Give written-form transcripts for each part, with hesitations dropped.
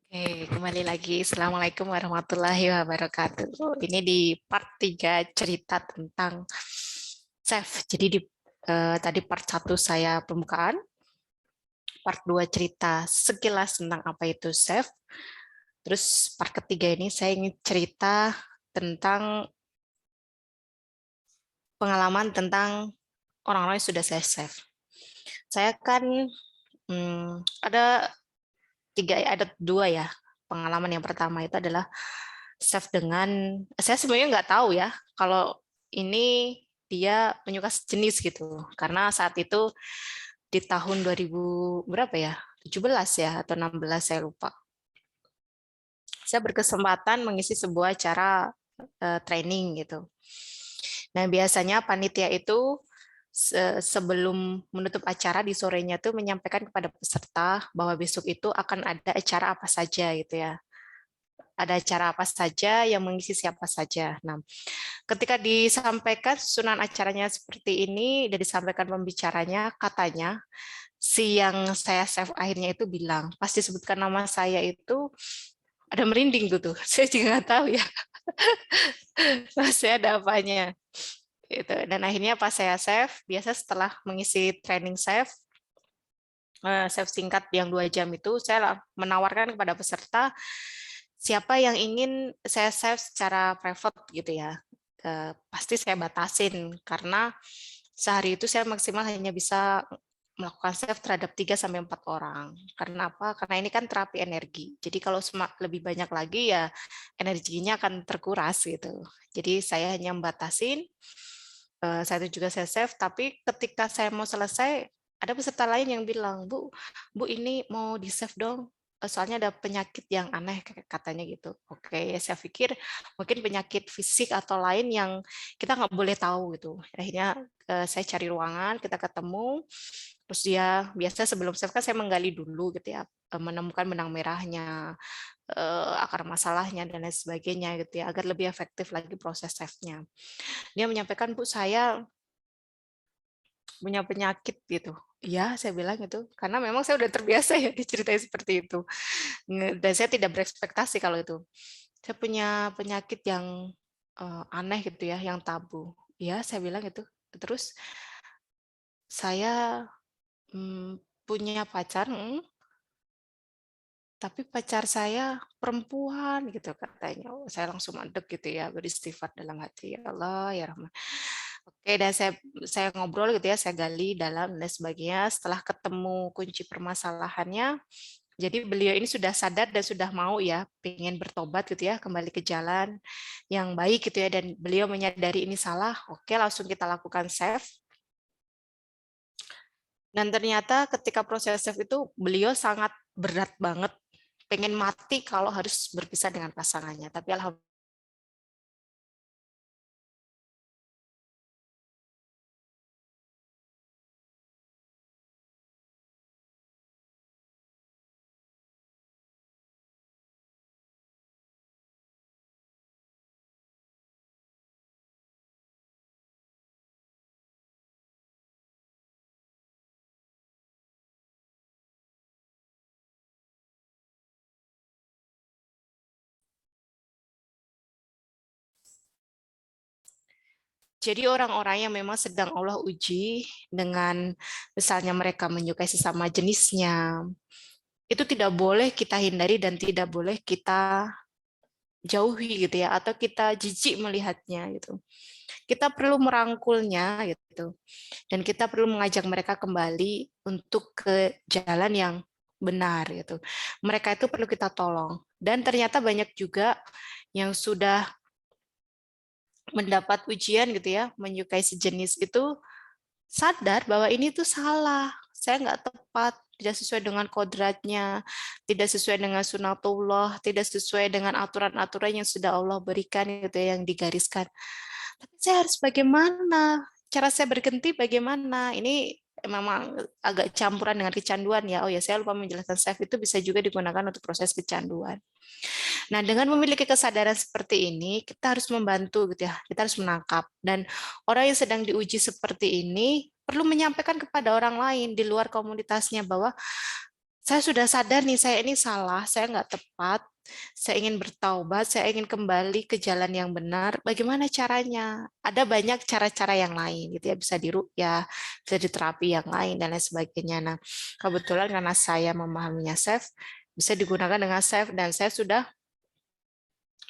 Oke, kembali lagi. Assalamualaikum warahmatullahi wabarakatuh. Ini di part 3 cerita tentang chef. Jadi tadi part 1 saya pembukaan, part 2 cerita sekilas tentang apa itu chef. Terus part ketiga ini saya ingin cerita tentang pengalaman tentang orang-orang yang sudah saya chef. Saya kan ada dua ya pengalaman. Yang pertama itu adalah chef dengan, saya sebenarnya nggak tahu ya kalau ini dia penyuka jenis gitu, karena saat itu di tahun 2000 berapa ya, 17 ya atau 16 saya lupa, saya berkesempatan mengisi sebuah acara training gitu. Nah biasanya panitia itu sebelum menutup acara di sorenya tuh menyampaikan kepada peserta bahwa besok itu akan ada acara apa saja gitu ya. Ada acara apa saja yang mengisi siapa saja. Nah, ketika disampaikan susunan acaranya seperti ini dan disampaikan pembicaranya, katanya si yang saya save akhirnya itu bilang, pas disebutkan nama saya itu ada merinding gitu. Saya juga nggak tahu ya, saya ada apanya. Gitu. Dan akhirnya pas saya save, biasa setelah mengisi training save singkat yang 2 jam itu, saya menawarkan kepada peserta siapa yang ingin saya save secara private gitu ya. Pasti saya batasin karena sehari itu saya maksimal hanya bisa melakukan save terhadap 3 sampai 4 orang. Karena apa? Karena ini kan terapi energi. Jadi kalau lebih banyak lagi ya energinya akan terkuras gitu. Jadi saya hanya membatasin, saya itu juga saya save, tapi ketika saya mau selesai, ada peserta lain yang bilang, Bu ini mau di-save dong, soalnya ada penyakit yang aneh katanya gitu. Oke, saya pikir mungkin penyakit fisik atau lain yang kita nggak boleh tahu gitu. Akhirnya saya cari ruangan, kita ketemu, terus dia biasa sebelum save kan saya menggali dulu gitu ya, menemukan benang merahnya, akar masalahnya dan lain sebagainya gitu ya, agar lebih efektif lagi proses save-nya. Dia menyampaikan, Bu saya punya penyakit gitu. Iya, saya bilang itu. Karena memang saya udah terbiasa ya diceritain seperti itu. Dan saya tidak berekspektasi kalau itu. Saya punya penyakit yang aneh gitu ya, yang tabu. Iya, saya bilang itu. Terus saya punya pacar, tapi pacar saya perempuan gitu katanya. Saya langsung mandek gitu ya, beristighfar dalam hati, ya Allah ya Rahman. Oke, dan saya ngobrol gitu ya, saya gali dalam dan sebagainya. Setelah ketemu kunci permasalahannya, jadi beliau ini sudah sadar dan sudah mau ya, pengen bertobat gitu ya, kembali ke jalan yang baik gitu ya, dan beliau menyadari ini salah. Oke, langsung kita lakukan save. Dan ternyata ketika proses save itu beliau sangat berat banget, pengen mati kalau harus berpisah dengan pasangannya. Tapi alhamdulillah. Jadi orang-orang yang memang sedang Allah uji dengan misalnya mereka menyukai sesama jenisnya, itu tidak boleh kita hindari dan tidak boleh kita jauhi gitu ya, atau kita jijik melihatnya gitu. Kita perlu merangkulnya gitu, dan kita perlu mengajak mereka kembali untuk ke jalan yang benar gitu. Mereka itu perlu kita tolong. Dan ternyata banyak juga yang sudah mendapat ujian gitu ya, menyukai sejenis itu, sadar bahwa ini tuh salah, saya nggak tepat, tidak sesuai dengan kodratnya, tidak sesuai dengan sunatullah, tidak sesuai dengan aturan-aturan yang sudah Allah berikan gitu ya, yang digariskan. Tapi saya harus bagaimana? Cara saya berhenti bagaimana? Ini memang agak campuran dengan kecanduan ya. Oh ya, saya lupa menjelaskan self itu bisa juga digunakan untuk proses kecanduan. Nah, dengan memiliki kesadaran seperti ini, kita harus membantu gitu ya. Kita harus menangkap. Dan orang yang sedang diuji seperti ini perlu menyampaikan kepada orang lain di luar komunitasnya bahwa saya sudah sadar nih, saya ini salah, saya nggak tepat, saya ingin bertaubat, saya ingin kembali ke jalan yang benar. Bagaimana caranya? Ada banyak cara-cara yang lain, gitu ya. Bisa diruqyah, bisa diterapi yang lain dan lain sebagainya. Nah, kebetulan karena saya memahaminya self, bisa digunakan dengan self dan saya sudah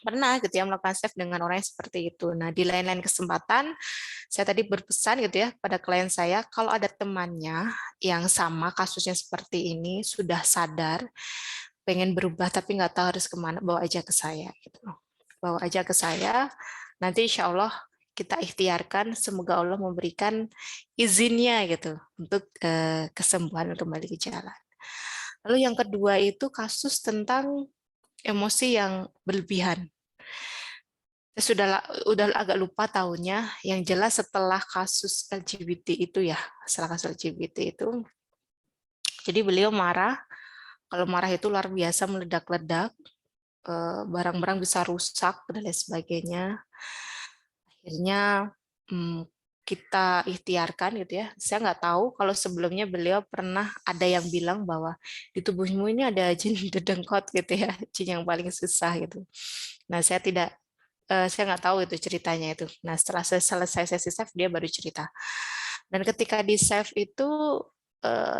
pernah gitu ya melakukan self dengan orang yang seperti itu. Nah, di lain-lain kesempatan saya tadi berpesan gitu ya pada klien saya, kalau ada temannya yang sama kasusnya seperti ini, sudah sadar, pengen berubah tapi nggak tahu harus kemana, bawa aja ke saya. Gitu. Bawa aja ke saya, nanti insya Allah kita ikhtiarkan, semoga Allah memberikan izinnya gitu untuk kesembuhan kembali ke jalan. Lalu yang kedua itu kasus tentang emosi yang berlebihan. Saya udah agak lupa tahunnya, yang jelas setelah kasus LGBT itu ya, setelah kasus LGBT itu, jadi beliau marah, kalau marah itu luar biasa meledak-ledak, barang-barang bisa rusak dan lain sebagainya. Akhirnya kita ikhtiarkan gitu ya. Saya nggak tahu kalau sebelumnya beliau pernah ada yang bilang bahwa di tubuhmu ini ada jin dedengkot gitu ya, jin yang paling susah gitu. Nah, saya nggak tahu itu ceritanya itu. Nah, setelah selesai sesi save, dia baru cerita. Dan ketika di save itu,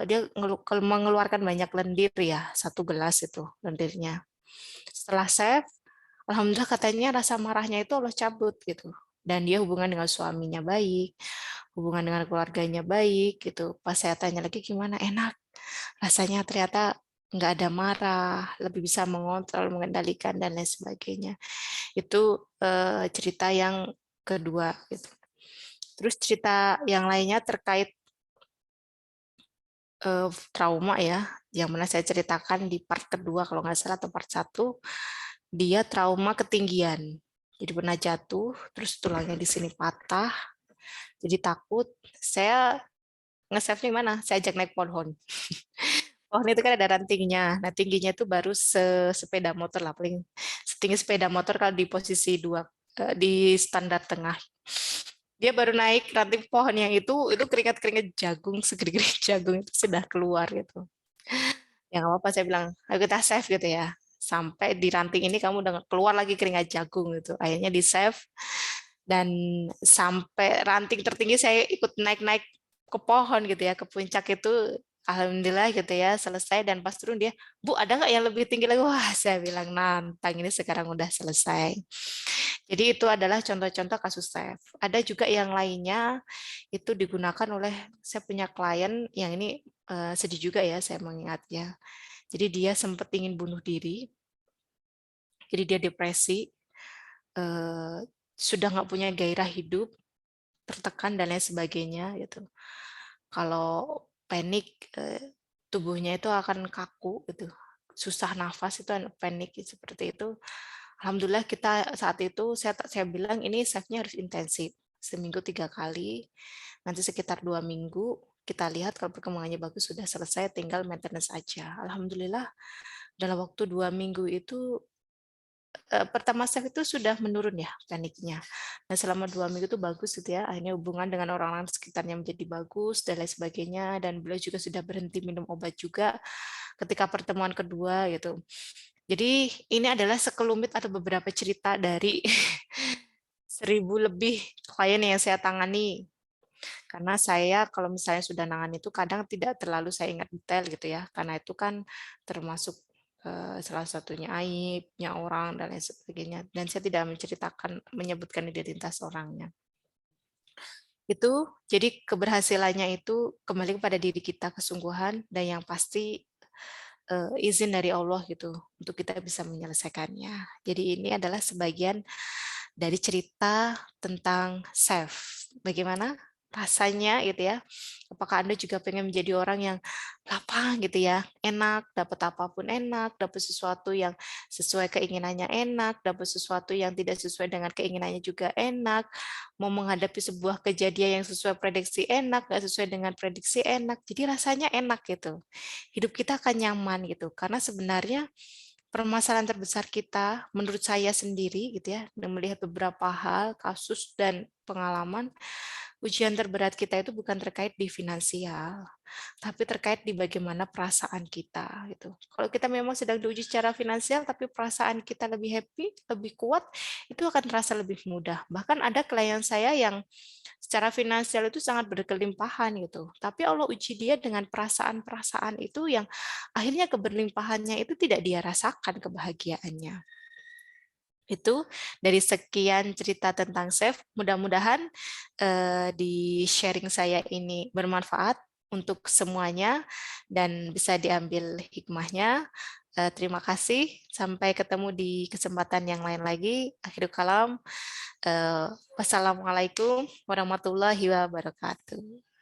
dia mengeluarkan banyak lendir ya, 1 gelas itu lendirnya. Setelah save, alhamdulillah katanya rasa marahnya itu Allah cabut gitu. Dan dia hubungan dengan suaminya baik, hubungan dengan keluarganya baik gitu. Pas saya tanya lagi gimana, enak. Rasanya ternyata nggak ada marah, lebih bisa mengontrol, mengendalikan dan lain sebagainya. Itu cerita yang kedua. Gitu. Terus cerita yang lainnya terkait trauma ya, yang mana saya ceritakan di part kedua kalau nggak salah atau part 1, dia trauma ketinggian. Jadi pernah jatuh, terus tulangnya di sini patah, jadi takut. Saya nge-save-nya mana? Saya ajak naik pohon. Pohon itu kan ada rantingnya. Nah, tingginya itu baru sepeda motor lah, paling setinggi sepeda motor kalau di posisi 2 di standar tengah. Dia baru naik ranting pohon yang itu keringat-keringat jagung, segede-gede jagung itu sudah keluar gitu. Ya nggak apa-apa, saya bilang, ayo kita save gitu ya. Sampai di ranting ini kamu udah keluar lagi keringat jagung gitu. Akhirnya di save dan sampai ranting tertinggi saya ikut naik-naik ke pohon gitu ya, ke puncak itu. Alhamdulillah gitu ya, selesai dan pas turun dia, Bu ada nggak yang lebih tinggi lagi? Wah, saya bilang nantang ini sekarang udah selesai. Jadi itu adalah contoh-contoh kasus theft. Ada juga yang lainnya itu digunakan oleh saya punya klien yang ini sedih juga ya saya mengingatnya. Jadi dia sempat ingin bunuh diri, jadi dia depresi, sudah nggak punya gairah hidup, tertekan dan lain sebagainya gitu. Kalau panik, tubuhnya itu akan kaku gitu, susah nafas itu panik seperti itu. Alhamdulillah kita saat itu saya bilang ini save-nya harus intensif, seminggu 3 kali, nanti sekitar 2 minggu kita lihat kalau perkembangannya bagus sudah selesai, tinggal maintenance aja. Alhamdulillah dalam waktu 2 minggu itu pertama save itu sudah menurun ya paniknya. Nah selama 2 minggu itu bagus gitu ya, akhirnya hubungan dengan orang-orang sekitarnya menjadi bagus dan lain sebagainya, dan beliau juga sudah berhenti minum obat juga ketika pertemuan kedua gitu. Jadi ini adalah sekelumit atau beberapa cerita dari 1000 lebih klien yang saya tangani. Karena saya kalau misalnya sudah nangani itu kadang tidak terlalu saya ingat detail gitu ya, karena itu kan termasuk salah satunya aibnya orang dan lain sebagainya. Dan saya tidak menyebutkan identitas orangnya. Itu jadi keberhasilannya itu kembali kepada diri kita, kesungguhan, dan yang pasti izin dari Allah gitu untuk kita bisa menyelesaikannya. Jadi ini adalah sebagian dari cerita tentang self. Bagaimana rasanya gitu ya? Apakah Anda juga pengen menjadi orang yang lapang gitu ya, enak, dapat apapun enak, dapat sesuatu yang sesuai keinginannya enak, dapat sesuatu yang tidak sesuai dengan keinginannya juga enak, mau menghadapi sebuah kejadian yang sesuai prediksi enak, nggak sesuai dengan prediksi enak, jadi rasanya enak gitu. Hidup kita akan nyaman gitu, karena sebenarnya permasalahan terbesar kita menurut saya sendiri gitu ya, dan melihat beberapa hal, kasus dan pengalaman, ujian terberat kita itu bukan terkait di finansial, tapi terkait di bagaimana perasaan kita gitu. Kalau kita memang sedang diuji secara finansial, tapi perasaan kita lebih happy, lebih kuat, itu akan terasa lebih mudah. Bahkan ada klien saya yang secara finansial itu sangat berkelimpahan gitu, tapi Allah uji dia dengan perasaan-perasaan itu yang akhirnya keberlimpahannya itu tidak dia rasakan kebahagiaannya. Itu dari sekian cerita tentang chef, mudah-mudahan di sharing saya ini bermanfaat untuk semuanya dan bisa diambil hikmahnya. Terima kasih. Sampai ketemu di kesempatan yang lain lagi. Akhirul kalam. Wassalamualaikum warahmatullahi wabarakatuh.